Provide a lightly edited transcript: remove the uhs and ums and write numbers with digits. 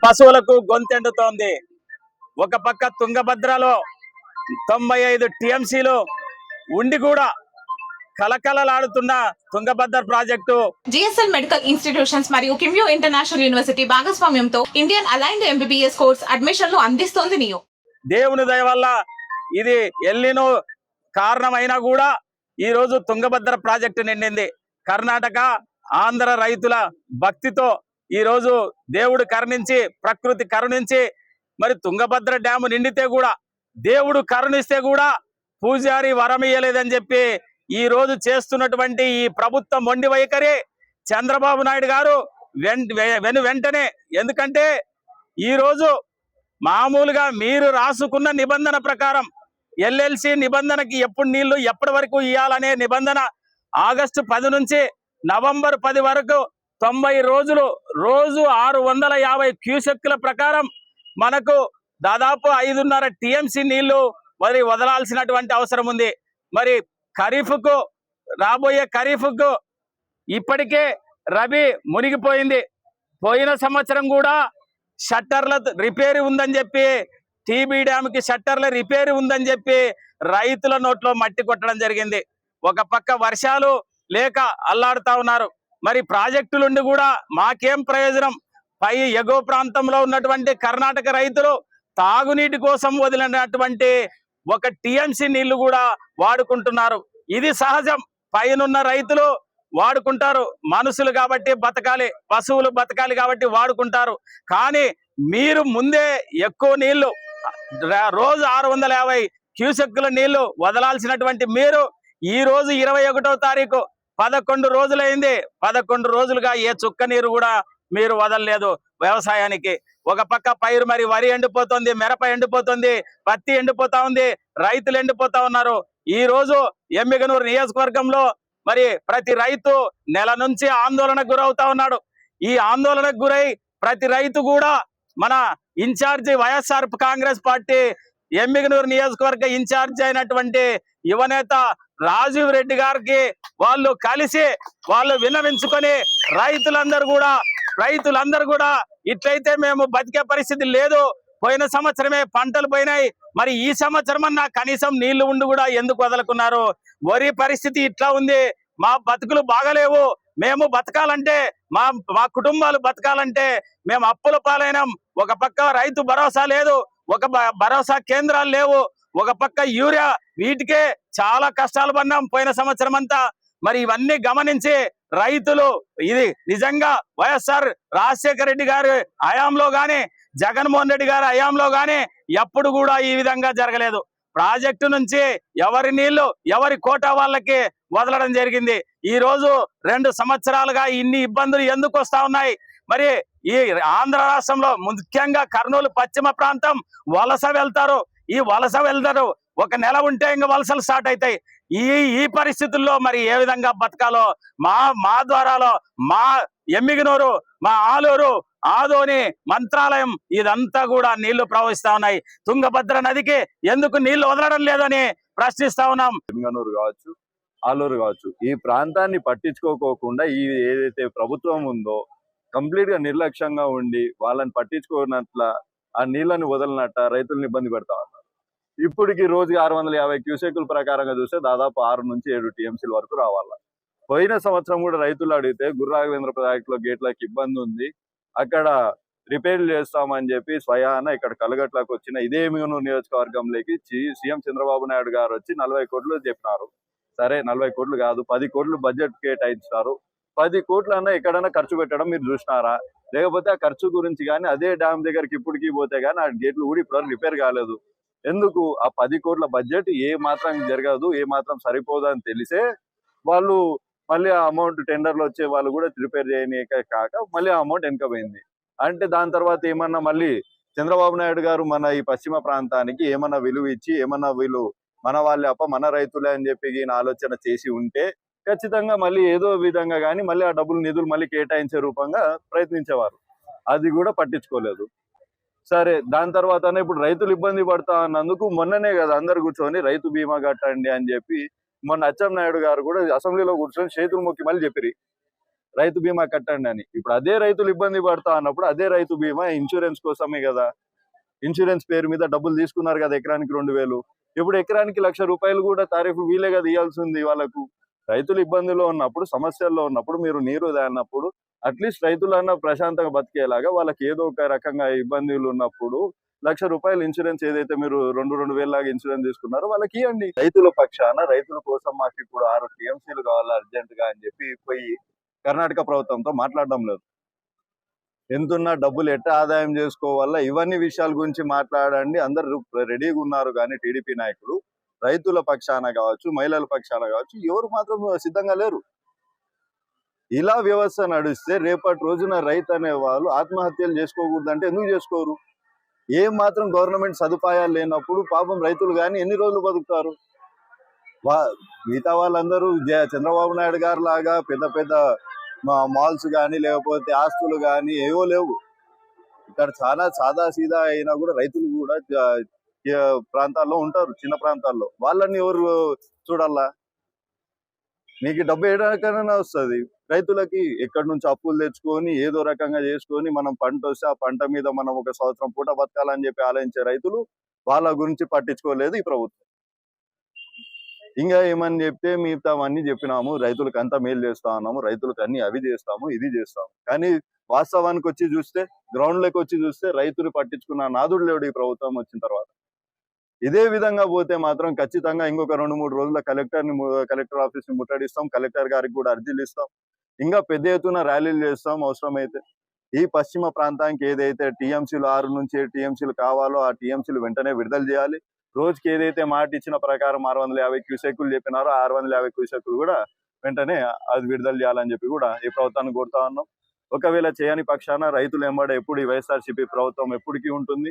పశువులకు గొంతెండుతోంది. ఒక పక్క తుంగభద్రలో 95 టీఎంసీలు ఉండి కూడా కలకలలాడుతున్న Tungabhadra project GSL medical institutions మరియు కిమ్యూ ఇంటర్నేషనల్ యూనివర్సిటీ భాగస్వామ్యంతో ఇండియన్ అలైన్డ్ ఎంబీబీఎస్ కోర్స్ అడ్మిషన్లు అందిస్తోంది నియో. దేవుని దయ వల్ల ఇది ఎల్లినో కారణమైనా కూడా ఈ రోజు తుంగభద్ర ప్రాజెక్టు నిండింది. కర్ణాటక ఆంధ్ర రైతుల భక్తితో ఈ రోజు దేవుడు కరుణించి, ప్రకృతి కరుణించి మరి తుంగభద్ర డ్యాము నిండితే కూడా దేవుడు కరుణిస్తే కూడా పూజారి వరం ఇయ్యలేదని చెప్పి ఈ రోజు చేస్తున్నటువంటి ఈ ప్రభుత్వ మొండి వైఖరి చంద్రబాబు నాయుడు గారు వెంటనే, ఎందుకంటే ఈ రోజు మామూలుగా మీరు రాసుకున్న నిబంధన ప్రకారం ఎల్ఎల్సి నిబంధనకి ఎప్పుడు నీళ్లు ఎప్పటి వరకు ఇవ్వాలనే నిబంధన ఆగస్టు 10 నుంచి నవంబర్ 10 వరకు 90 రోజులు రోజు 650 క్యూసెక్కుల ప్రకారం మనకు దాదాపు 5.5 టీఎంసీ నీళ్లు మరి వదలాల్సినటువంటి అవసరం ఉంది. మరి ఖరీఫ్కు రాబోయే ఖరీఫ్కు ఇప్పటికే రబీ మునిగిపోయింది. పోయిన సంవత్సరం కూడా షట్టర్ల రిపేర్ ఉందని చెప్పి, టీబీ డ్యామ్కి షట్టర్ల రిపేర్ ఉందని చెప్పి రైతుల నోట్లో మట్టి కొట్టడం జరిగింది. ఒక పక్క వర్షాలు లేక అల్లాడుతా ఉన్నారు. మరి ప్రాజెక్టులుండి కూడా మాకేం ప్రయోజనం? పై ఎగువ ప్రాంతంలో ఉన్నటువంటి కర్ణాటక రైతులు తాగునీటి కోసం వదిలినటువంటి 1 టీఎంసీ నీళ్లు కూడా వాడుకుంటున్నారు. ఇది సహజం. పైనున్న రైతులు వాడుకుంటారు, మనుషులు కాబట్టి బతకాలి, పశువులు బతకాలి కాబట్టి వాడుకుంటారు. కానీ మీరు ముందే ఎక్కువ నీళ్లు రోజు 650 క్యూసెక్కుల నీళ్లు వదలాల్సినటువంటి మీరు ఈ రోజు 21వ తారీఖు 11 రోజులైంది. 11 రోజులుగా ఏ చుక్క నీరు కూడా మీరు వదలలేదు వ్యవసాయానికి. ఒక పక్క పైరు మరి వరి ఎండిపోతుంది, మిరప ఎండిపోతుంది, పత్తి ఎండిపోతా ఉంది, రైతులు ఎండిపోతా ఉన్నారు. ఈ రోజు ఎమ్మిగనూరు నియోజకవర్గంలో మరి ప్రతి రైతు నెల నుంచి ఆందోళనకు గురవుతా ఉన్నాడు. ఈ ఆందోళనకు గురై ప్రతి రైతు కూడా మన ఇన్ఛార్జి వైఎస్ఆర్ కాంగ్రెస్ పార్టీ ఎమ్మిగనూరు నియోజకవర్గ ఇన్ఛార్జి అయినటువంటి యువనేత రాజీవ్ రెడ్డి గారికి వాళ్ళు కలిసి వాళ్ళు విన్నవించుకొని రైతులందరూ కూడా ఇట్లయితే మేము బతికే పరిస్థితి లేదు, పోయిన సంవత్సరమే పంటలు పోయినాయి, మరి ఈ సంవత్సరం అన్నా కనీసం నీళ్లు ఉండి కూడా ఎందుకు వదలుకున్నారు? వరి పరిస్థితి ఇట్లా ఉంది, మా బతుకులు బాగలేవు, మేము బతకాలంటే మా కుటుంబాలు బతకాలంటే మేము అప్పుల పాలైనాం. ఒక పక్క రైతు భరోసా లేదు, ఒక భరోసా కేంద్రాలు లేవు, ఒక పక్క యూరియా, వీటికే చాలా కష్టాలు పడినాం పోయిన సంవత్సరం అంతా. మరి ఇవన్నీ గమనించి రైతులు ఇది నిజంగా వైఎస్ఆర్ రాజశేఖర రెడ్డి గారి హయాంలో గాని, జగన్మోహన్ రెడ్డి గారి హయాంలో గాని ఎప్పుడు కూడా ఈ విధంగా జరగలేదు. ప్రాజెక్టు నుంచి ఎవరి నీళ్లు ఎవరి కోటా వాళ్ళకి వదలడం జరిగింది. ఈ రోజు 2 సంవత్సరాలుగా ఇన్ని ఇబ్బందులు ఎందుకు వస్తా ఉన్నాయి? మరి ఈ ఆంధ్ర రాష్ట్రంలో ముఖ్యంగా కర్నూలు పశ్చిమ ప్రాంతం వలస వెళ్తారు. ఈ వలస వెళ్తారు, 1 నెల ఉంటే ఇంకా వలసలు స్టార్ట్ అవుతాయి. ఈ పరిస్థితుల్లో మరి ఏ విధంగా బతకాలో మా ద్వారాలో మా ఎమ్మిగనూరు, మా ఆలూరు, ఆదోని, మంత్రాలయం ఇదంతా కూడా నీళ్లు ప్రవహిస్తా ఉన్నాయి. తుంగభద్ర నదికి ఎందుకు నీళ్లు వదలడం లేదని ప్రశ్నిస్తా ఉన్నాం. ఎమ్మిగనూరు కావచ్చు, ఆలూరు కావచ్చు, ఈ ప్రాంతాన్ని పట్టించుకోకుండా ఈ ఏదైతే ప్రభుత్వం ఉందో కంప్లీట్ గా నిర్లక్ష్యంగా ఉండి వాళ్ళని పట్టించుకోనట్ల ఆ నీళ్ళని వదలనట్ట రైతులను ఇబ్బంది పెడతా ఉన్నారు. ఇప్పటికి రోజుకి 650 క్యూసెక్కుల ప్రకారంగా చూస్తే దాదాపు 6 నుంచి 7 టీఎంసీల వరకు రావాల. పోయిన సంవత్సరం కూడా రైతులు అడిగితే గుర్రాఘవేంద్ర ప్రాజెక్టులో గేట్లకు ఇబ్బంది ఉంది, అక్కడ రిపేర్లు చేస్తామని చెప్పి స్వయాన ఇక్కడ కలగట్లకు వచ్చిన ఇదే ఎమ్మిగనూరు నియోజకవర్గంలోకి సీఎం చంద్రబాబు నాయుడు గారు వచ్చి 40 కోట్లు చెప్పినారు. సరే 40 కోట్లు కాదు, 10 కోట్లు బడ్జెట్ కేటాయించారు. 10 కోట్లన్నా ఎక్కడైనా ఖర్చు పెట్టడం మీరు చూసినారా? లేకపోతే ఆ ఖర్చు గురించి కానీ అదే డ్యామ్ దగ్గరికి ఇప్పటికీ పోతే కానీ ఆ గేట్లు కూడా ఇప్పుడు రిపేర్ కాలేదు. ఎందుకు? ఆ 10 కోట్ల బడ్జెట్ ఏ మాత్రం జరగదు, ఏ మాత్రం సరిపోదు అని తెలిసే వాళ్ళు మళ్ళీ ఆ అమౌంట్ టెండర్లు వచ్చే వాళ్ళు కూడా రిపేర్ చేయనీకే కాక మళ్ళీ ఆ అమౌంట్ వెనకపోయింది. అంటే దాని తర్వాత ఏమన్నా మళ్ళీ చంద్రబాబు నాయుడు గారు మన ఈ పశ్చిమ ప్రాంతానికి ఏమన్నా విలువ ఇచ్చి ఏమన్నా వీళ్ళు మన వాళ్ళే మన రైతులే అని చెప్పి ఈయన ఆలోచన చేసి ఉంటే ఖచ్చితంగా మళ్ళీ ఏదో విధంగా కానీ మళ్ళీ ఆ నిధులు మళ్ళీ కేటాయించే రూపంగా ప్రయత్నించేవారు. అది కూడా పట్టించుకోలేదు. సరే దాని తర్వాత ఇప్పుడు రైతులు ఇబ్బంది పడతా అన్నందుకు మొన్ననే కదా అందరు కూర్చొని రైతు బీమా కట్టండి అని చెప్పి మొన్న అచ్చెన్నాయుడు గారు కూడా అసెంబ్లీలో కూర్చొని చేతులు మొక్కి మళ్ళీ చెప్పిరి. రైతు బీమా కట్టండి అని. ఇప్పుడు అదే రైతులు ఇబ్బంది పడతా అన్నప్పుడు అదే రైతు బీమా ఇన్సూరెన్స్ కోసమే కదా. ఇన్సూరెన్స్ పేరు మీద డబ్బులు తీసుకున్నారు కదా ఎకరానికి 2000. ఇప్పుడు ఎకరానికి ₹1,00,000 కూడా తారీఫ్ వీలే కదా ఇవ్వాల్సింది వాళ్ళకు. రైతులు ఇబ్బందిలో ఉన్నప్పుడు, సమస్యల్లో ఉన్నప్పుడు, మీరు నీరు అన్నప్పుడు అట్లీస్ట్ రైతులన్నా ప్రశాంతంగా బతికేలాగా వాళ్ళకి ఏదో ఒక రకంగా ఇబ్బందులు ఉన్నప్పుడు ₹1,00,000 ఇన్సూరెన్స్ ఏదైతే మీరు 2,000 లాగా ఇన్సూరెన్స్ తీసుకున్నారో వాళ్ళకి ఇవ్వండి. రైతుల పక్షాన రైతుల కోసం మాకు ఇప్పుడు 6 టీఎంసీలు కావాలి అర్జెంట్ గా అని చెప్పి పోయి కర్ణాటక ప్రభుత్వంతో మాట్లాడడం లేదు. ఎంతున్నా డబ్బులు ఎట్లా ఆదాయం చేసుకోవాలా ఇవన్నీ విషయాల గురించి మాట్లాడండి. అందరు రెడీగా ఉన్నారు కానీ టీడీపీ నాయకులు రైతుల పక్షాన కావచ్చు, మహిళల పక్షాన కావచ్చు ఎవరు మాత్రం సిద్ధంగా లేరు. ఇలా వ్యవస్థ నడిస్తే రేపటి రోజున రైతు అనే వాళ్ళు ఆత్మహత్యలు చేసుకోకూడదంటే ఎందుకు చేసుకోరు? ఏం మాత్రం గవర్నమెంట్ సదుపాయాలు లేనప్పుడు పాపం రైతులు కానీ ఎన్ని రోజులు బతుకుతారు? మిగతా వాళ్ళందరూ చంద్రబాబు నాయుడు గారు లాగా పెద్ద పెద్ద మాల్స్ కానీ లేకపోతే ఆస్తులు కానీ ఏవో లేవు. ఇక్కడ చాలా సాదా సీదా అయినా కూడా రైతులు కూడా ప్రాంతాల్లో ఉంటారు, చిన్న ప్రాంతాల్లో. వాళ్ళని ఎవరు చూడాలా? మీకు డబ్బు ఏడాకైనా వస్తుంది. రైతులకి ఎక్కడి నుంచి అప్పులు తెచ్చుకొని ఏదో రకంగా చేసుకొని మనం పంట వస్తే ఆ పంట మీద మనం ఒక సంవత్సరం పూట బతకాలని చెప్పి ఆలోచించే రైతులు వాళ్ళ గురించి పట్టించుకోలేదు ఈ ప్రభుత్వం. ఇంకా ఏమని చెప్తే మిగతావన్నీ చెప్పినాము, రైతులకు అంతా మేలు చేస్తా ఉన్నాము, రైతులకు అన్ని అవి చేస్తాము ఇది చేస్తాము. కానీ వాస్తవానికి వచ్చి చూస్తే, గ్రౌండ్ లోకి వచ్చి చూస్తే రైతులు పట్టించుకున్న నాదుడు లేడు ఈ ప్రభుత్వం వచ్చిన తర్వాత. ఇదే విధంగా పోతే మాత్రం ఖచ్చితంగా ఇంకొక 2-3 రోజుల కలెక్టర్ ఆఫీస్ ని ముట్టడిస్తాం, కలెక్టర్ గారికి కూడా అర్జీలు ఇస్తాం, ఇంకా పెద్ద ఎత్తున ర్యాలీలు చేస్తాం అవసరమైతే. ఈ పశ్చిమ ప్రాంతానికి ఏదైతే టీఎంసీలు 6 నుంచి 7 టీఎంసీలు కావాలో ఆ టీఎంసీలు వెంటనే విడుదల చేయాలి. రోజుకి ఏదైతే మాట ఇచ్చిన ప్రకారం 650 క్యూసెక్కులు చెప్పినారో 650 క్యూసెక్కులు కూడా వెంటనే అది విడుదల చేయాలని చెప్పి కూడా ఈ ప్రభుత్వాన్ని కోరుతా ఉన్నాం. ఒకవేళ చేయని పక్షాన రైతులు ఎంబడే ఎప్పుడు ఈ వైఎస్ఆర్సీపీ ప్రభుత్వం ఎప్పటికీ ఉంటుంది.